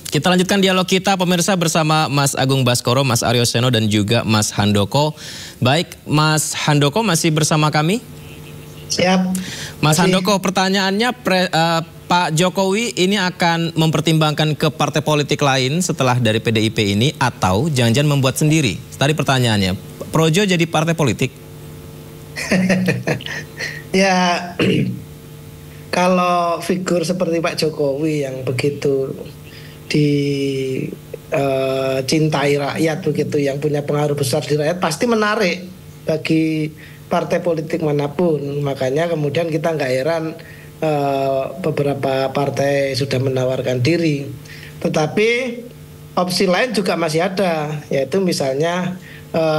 Kita lanjutkan dialog kita pemirsa bersama Mas Agung Baskoro, Mas Aryo Seno dan juga Mas Handoko. Baik, Mas Handoko masih bersama kami? Siap. Mas Handoko, pertanyaannya Pak Jokowi ini akan mempertimbangkan ke partai politik lain setelah dari PDIP ini atau jangan-jangan membuat sendiri? Tadi pertanyaannya, Projo jadi partai politik? Ya, kalau figur seperti Pak Jokowi yang begitu dicintai rakyat begitu, yang punya pengaruh besar di rakyat, pasti menarik bagi partai politik manapun. Makanya kemudian kita nggak heran beberapa partai sudah menawarkan diri. Tetapi opsi lain juga masih ada, yaitu misalnya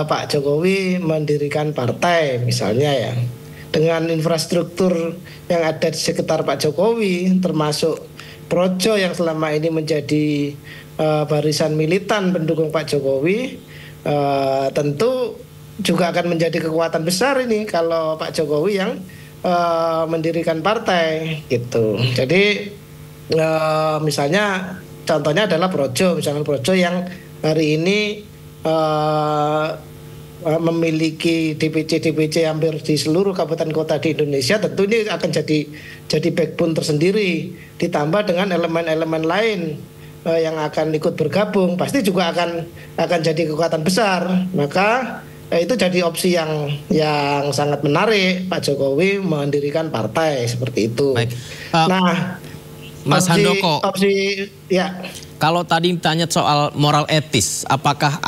Pak Jokowi mendirikan partai misalnya ya, dengan infrastruktur yang ada di sekitar Pak Jokowi, termasuk Projo yang selama ini menjadi barisan militan pendukung Pak Jokowi, tentu juga akan menjadi kekuatan besar ini kalau Pak Jokowi yang mendirikan partai gitu. Jadi misalnya contohnya adalah Projo, misalnya Projo yang hari ini memiliki DPC hampir di seluruh kabupaten kota di Indonesia, tentu ini akan jadi backbone tersendiri, ditambah dengan elemen-elemen lain yang akan ikut bergabung, pasti juga akan jadi kekuatan besar. Maka itu jadi opsi yang sangat menarik, Pak Jokowi mendirikan partai seperti itu. Baik. Nah, Mas Handoko, ya. Kalau tadi ditanya soal moral etis, apakah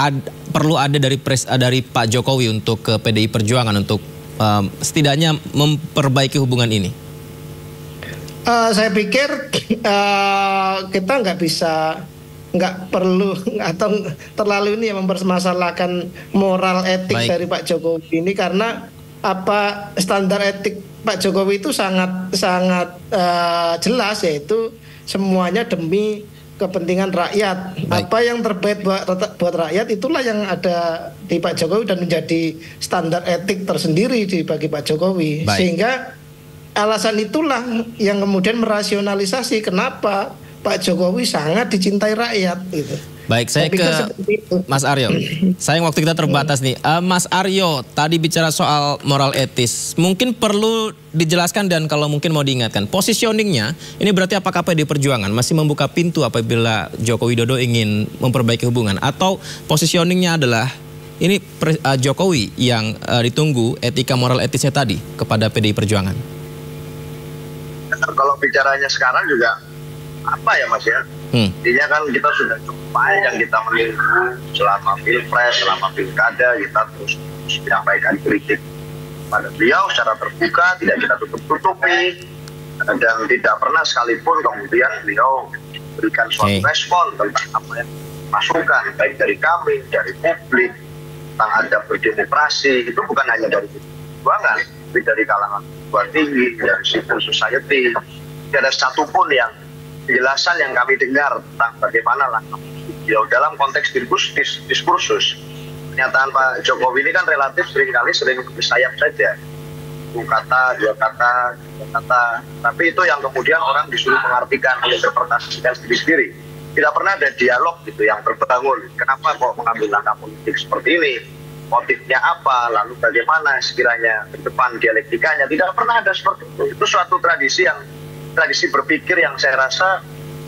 perlu ada dari Pak Jokowi untuk ke PDI Perjuangan untuk setidaknya memperbaiki hubungan ini? Saya pikir kita nggak perlu atau terlalu ini yang mempermasalahkan moral etik dari Pak Jokowi ini, karena standar etik Pak Jokowi itu sangat jelas, yaitu semuanya demi kepentingan rakyat. Apa yang terbaik buat rakyat itulah yang ada di Pak Jokowi dan menjadi standar etik tersendiri bagi Pak Jokowi. Sehingga alasan itulah yang kemudian merasionalisasi kenapa Pak Jokowi sangat dicintai rakyat gitu. Baik, saya ke Mas Aryo. Sayang waktu kita terbatas nih. Mas Aryo, tadi bicara soal moral etis. Mungkin perlu dijelaskan dan kalau mungkin mau diingatkan. Positioningnya, ini berarti apakah PDI Perjuangan masih membuka pintu apabila Joko Widodo ingin memperbaiki hubungan? Atau positioningnya adalah ini Jokowi yang ditunggu etika moral etisnya tadi kepada PDI Perjuangan? Kalau bicaranya sekarang juga apa ya Mas ya? Intinya kan kita sudah cukup panjang kita menunggu selama pilpres, selama pilkada, kita terus menyampaikan kritik pada beliau secara terbuka, tidak kita tutup-tutupi, dan tidak pernah sekalipun kemudian beliau berikan suatu respon tentang apa yang masukan baik dari kami, dari publik tentang ada berdemokrasi. Itu bukan hanya dari perjuangan, tapi dari kalangan tinggi, dari civil society. Tidak ada satupun yang penjelasan yang kami dengar tentang bagaimana langkah beliau dalam konteks diskursus. Pernyataan Pak Jokowi ini kan relatif sering bersayap saja. Satu kata, dua kata, tiga kata. Tapi itu yang kemudian orang disuruh mengartikan, menginterpretasikan sendiri-sendiri. Tidak pernah ada dialog gitu yang terbangun. Kenapa kok mengambil langkah politik seperti ini? Motifnya apa? Lalu bagaimana sekiranya ke depan dialektikanya? Tidak pernah ada seperti itu. Itu suatu tradisi berpikir yang saya rasa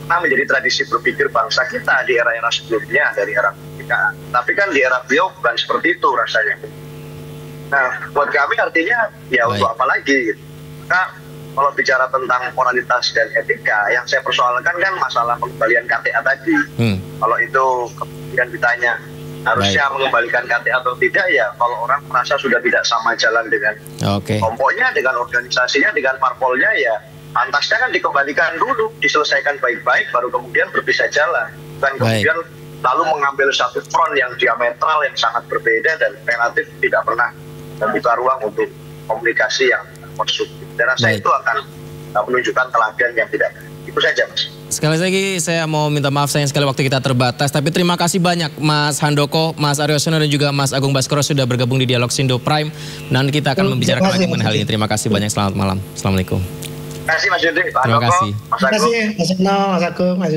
pernah menjadi tradisi berpikir bangsa kita di era-era sebelumnya, dari era kemerdekaan. Tapi kan di era beliau bukan seperti itu rasanya. Nah, buat kami artinya ya untuk apa lagi gitu. Maka kalau bicara tentang moralitas dan etika, yang saya persoalkan kan masalah pengembalian KTA tadi. Kalau itu kemudian ditanya harusnya mengembalikan KTA atau tidak, ya kalau orang merasa sudah tidak sama jalan dengan kelompoknya, dengan organisasinya, dengan parpolnya, ya pantasnya kan dikembalikan dulu, diselesaikan baik-baik, baru kemudian berpisah jalan. Bukan kemudian lalu mengambil satu front yang diametral, yang sangat berbeda dan relatif tidak pernah membuka ruang untuk komunikasi yang konstruktif. Dan saya itu akan menunjukkan teladan yang tidak. Itu saja, Mas. Sekali lagi saya mau minta maaf sayang sekali waktu kita terbatas. Tapi terima kasih banyak Mas Handoko, Mas Aryo Seno dan juga Mas Agung Baskoro sudah bergabung di Dialog Sindo Prime. Nanti kita akan membicarakan lagi mengenai hal ini. Terima kasih banyak, selamat malam. Assalamualaikum. Terima kasih Mas Yudi, Pak Terima Handoko, kasih. Mas Agung. Terima kasih Mas Eno, Mas Agung, Mas